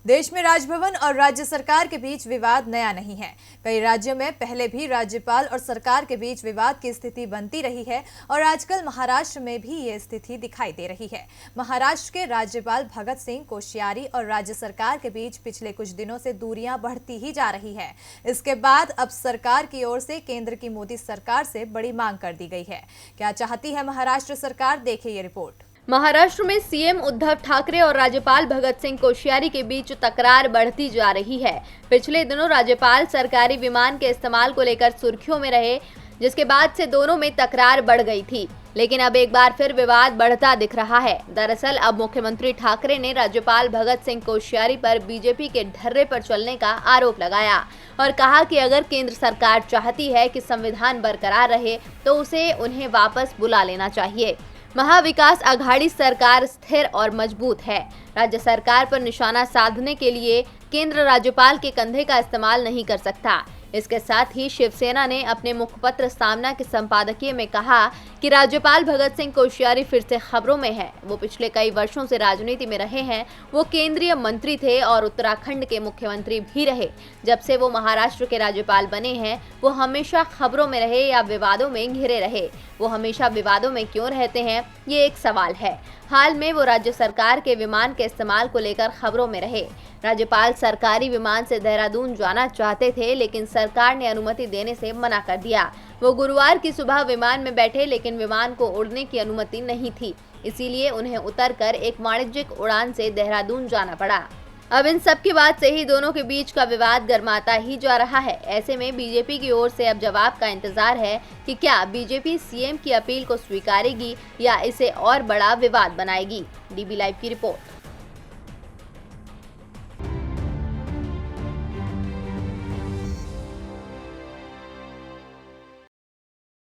देश में राजभवन और राज्य सरकार के बीच विवाद नया नहीं है। कई राज्यों में पहले भी राज्यपाल और सरकार के बीच विवाद की स्थिति बनती रही है और आजकल महाराष्ट्र में भी ये स्थिति दिखाई दे रही है। महाराष्ट्र के राज्यपाल भगत सिंह कोश्यारी और राज्य सरकार के बीच पिछले कुछ दिनों से दूरियां बढ़ती ही जा रही है। इसके बाद अब सरकार की ओर से केंद्र की मोदी सरकार से बड़ी मांग कर दी गई है। क्या चाहती है महाराष्ट्र सरकार, देखिए ये रिपोर्ट। महाराष्ट्र में सीएम उद्धव ठाकरे और राज्यपाल भगत सिंह कोश्यारी के बीच तकरार बढ़ती जा रही है। पिछले दिनों राज्यपाल सरकारी विमान के इस्तेमाल को लेकर सुर्खियों में रहे, जिसके बाद से दोनों में तकरार बढ़ गई थी। लेकिन अब एक बार फिर विवाद बढ़ता दिख रहा है। दरअसल अब मुख्यमंत्री ठाकरे ने राज्यपाल भगत सिंह कोश्यारी पर बीजेपी के ढर्रे पर चलने का आरोप लगाया और कहा कि अगर केंद्र सरकार चाहती है कि संविधान बरकरार रहे तो उसे उन्हें वापस बुला लेना चाहिए। महाविकास आघाड़ी सरकार स्थिर और मजबूत है। राज्य सरकार पर निशाना साधने के लिए केंद्र राज्यपाल के कंधे का इस्तेमाल नहीं कर सकता। इसके साथ ही शिवसेना ने अपने मुखपत्र सामना के संपादकीय में कहा कि राज्यपाल भगत सिंह कोश्यारी फिर से खबरों में है। वो पिछले कई वर्षों से राजनीति में रहे हैं। वो केंद्रीय मंत्री थे और उत्तराखंड के मुख्यमंत्री भी रहे। जब से वो महाराष्ट्र के राज्यपाल बने हैं, वो हमेशा खबरों में रहे या विवादों में घिरे रहे। वो हमेशा विवादों में क्यों रहते हैं, ये एक सवाल है। हाल में वो राज्य सरकार के विमान के इस्तेमाल को लेकर खबरों में रहे। राज्यपाल सरकारी विमान से देहरादून जाना चाहते थे, लेकिन सरकार ने अनुमति देने से मना कर दिया। वो गुरुवार की सुबह विमान में बैठे, लेकिन विमान को उड़ने की अनुमति नहीं थी, इसीलिए उन्हें उतरकर एक वाणिज्यिक उड़ान से देहरादून जाना पड़ा। अब इन सब के बाद से ही दोनों के बीच का विवाद गर्माता ही जा रहा है। ऐसे में बीजेपी की ओर से अब जवाब का इंतजार है कि क्या बीजेपी सीएम की अपील को स्वीकारेगी या इसे और बड़ा विवाद बनाएगी। डीबी लाइव की रिपोर्ट।